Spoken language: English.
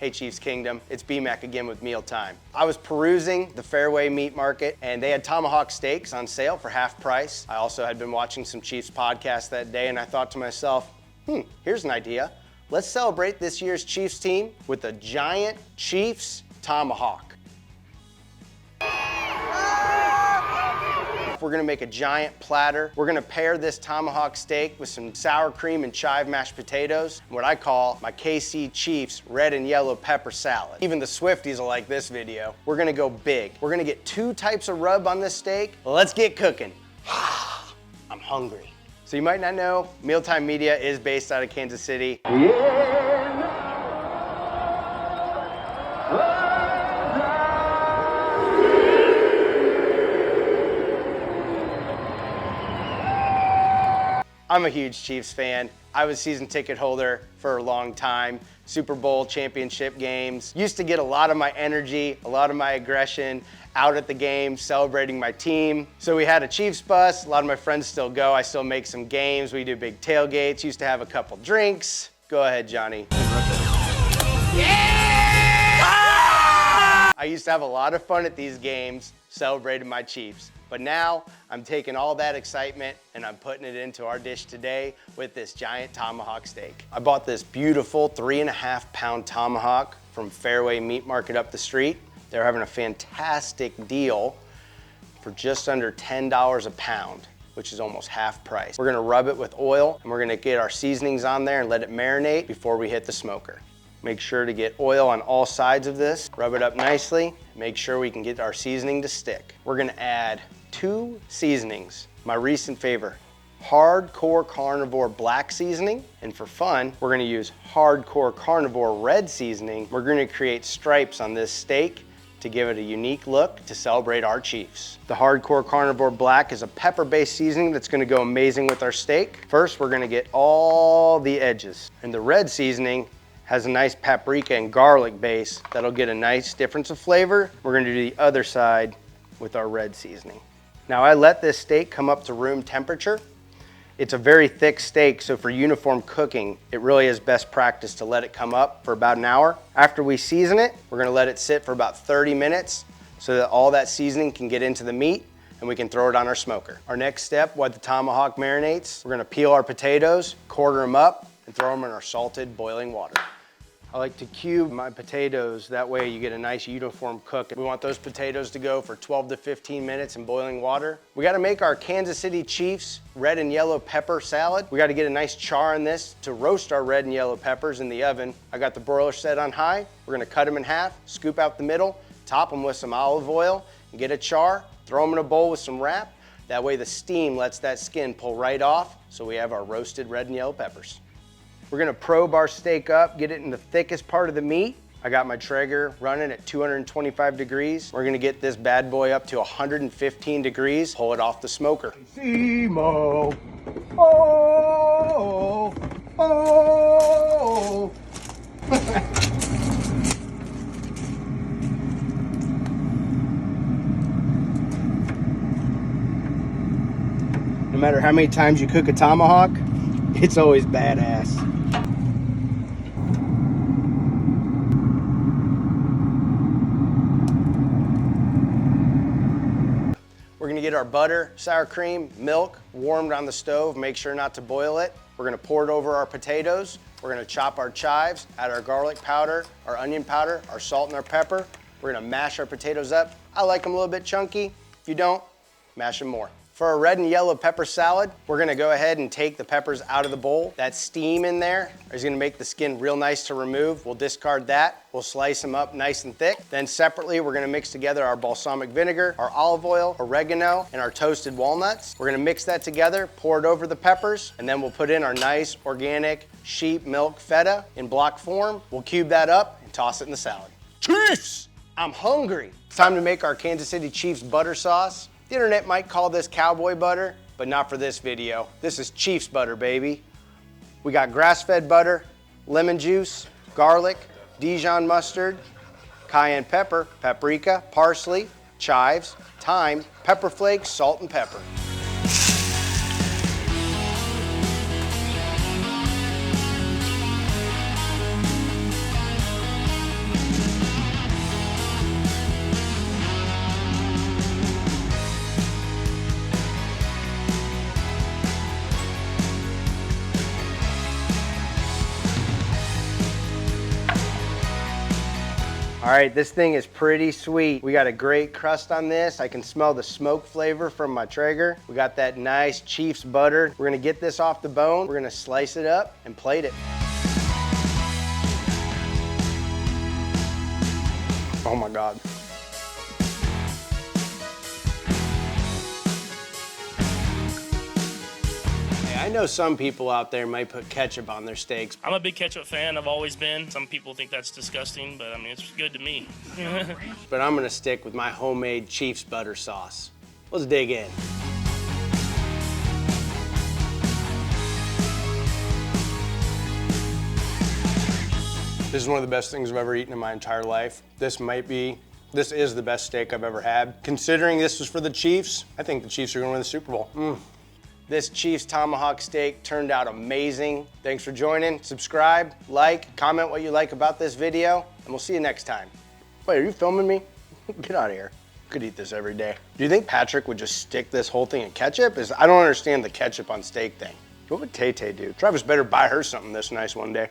Hey Chiefs Kingdom, it's B-Mac again with Mealtime. I was perusing the Fairway Meat Market and they had Tomahawk steaks on sale for half price. I also had been watching some Chiefs podcasts that day and I thought to myself, here's an idea. Let's celebrate this year's Chiefs team with a giant Chiefs Tomahawk. We're gonna make a giant platter. We're gonna pair this tomahawk steak with some sour cream and chive mashed potatoes, what I call my KC Chiefs red and yellow pepper salad. Even the Swifties will like this video. We're gonna go big. We're gonna get 2 types of rub on this steak. Let's get cooking. I'm hungry. So you might not know, Mealtime Media is based out of Kansas City. I'm a huge Chiefs fan. I was a season ticket holder for a long time. Super Bowl championship games. Used to get a lot of my energy, a lot of my aggression out at the game, celebrating my team. So we had a Chiefs bus. A lot of my friends still go. I still make some games. We do big tailgates. Used to have a couple drinks. Go ahead, Johnny. Yeah! I used to have a lot of fun at these games, celebrating my Chiefs. But now I'm taking all that excitement and I'm putting it into our dish today with this giant tomahawk steak. I bought this beautiful 3.5-pound tomahawk from Fairway Meat Market up the street. They're having a fantastic deal for just under $10 a pound, which is almost half price. We're gonna rub it with oil and we're gonna get our seasonings on there and let it marinate before we hit the smoker. Make sure to get oil on all sides of this, rub it up nicely, make sure we can get our seasoning to stick. We're gonna add 2 seasonings. My recent favorite, Hardcore Carnivore Black Seasoning. And for fun, we're gonna use Hardcore Carnivore Red Seasoning. We're gonna create stripes on this steak to give it a unique look to celebrate our Chiefs. The Hardcore Carnivore Black is a pepper-based seasoning that's gonna go amazing with our steak. First, we're gonna get all the edges. And the red seasoning has a nice paprika and garlic base that'll get a nice difference of flavor. We're gonna do the other side with our red seasoning. Now I let this steak come up to room temperature. It's a very thick steak, so for uniform cooking, it really is best practice to let it come up for about an hour. After we season it, we're gonna let it sit for about 30 minutes so that all that seasoning can get into the meat and we can throw it on our smoker. Our next step, while the tomahawk marinates, we're gonna peel our potatoes, quarter them up, and throw them in our salted boiling water. I like to cube my potatoes, that way you get a nice uniform cook. We want those potatoes to go for 12 to 15 minutes in boiling water. We gotta make our Kansas City Chiefs red and yellow pepper salad. We gotta get a nice char on this to roast our red and yellow peppers in the oven. I got the broiler set on high. We're gonna cut them in half, scoop out the middle, top them with some olive oil, and get a char, throw them in a bowl with some wrap. That way the steam lets that skin pull right off, so we have our roasted red and yellow peppers. We're gonna probe our steak up, get it in the thickest part of the meat. I got my Traeger running at 225 degrees. We're gonna get this bad boy up to 115 degrees, pull it off the smoker. Simo. Oh, oh. No matter how many times you cook a tomahawk, it's always badass. We're gonna get our butter, sour cream, milk warmed on the stove. Make sure not to boil it. We're gonna pour it over our potatoes. We're gonna chop our chives, add our garlic powder, our onion powder, our salt and our pepper. We're gonna mash our potatoes up. I like them a little bit chunky. If you don't, mash them more. For our red and yellow pepper salad, we're gonna go ahead and take the peppers out of the bowl. That steam in there is gonna make the skin real nice to remove. We'll discard that. We'll slice them up nice and thick. Then separately, we're gonna mix together our balsamic vinegar, our olive oil, oregano, and our toasted walnuts. We're gonna mix that together, pour it over the peppers, and then we'll put in our nice organic sheep milk feta in block form. We'll cube that up and toss it in the salad. Chiefs! I'm hungry. It's time to make our Kansas City Chiefs butter sauce. The internet might call this cowboy butter, but not for this video. This is Chiefs butter, baby. We got grass-fed butter, lemon juice, garlic, Dijon mustard, cayenne pepper, paprika, parsley, chives, thyme, pepper flakes, salt, and pepper. right, this thing is pretty sweet. We got a great crust on this. I can smell the smoke flavor from my Traeger. We got that nice Chief's butter. We're gonna get this off the bone. We're gonna slice it up and plate it. Oh my God. I know some people out there might put ketchup on their steaks. I'm a big ketchup fan. I've always been. Some people think that's disgusting, but I mean, it's good to me. But I'm gonna stick with my homemade Chief's butter sauce. Let's dig in. This is one of the best things I've ever eaten in my entire life. This is the best steak I've ever had. Considering this was for the Chiefs, I think the Chiefs are gonna win the Super Bowl. This Chief's Tomahawk steak turned out amazing. Thanks for joining. Subscribe, like, comment what you like about this video, and we'll see you next time. Wait, are you filming me? Get out of here. Could eat this every day. Do you think Patrick would just stick this whole thing in ketchup? I don't understand the ketchup on steak thing. What would Tay Tay do? Travis better buy her something this nice one day.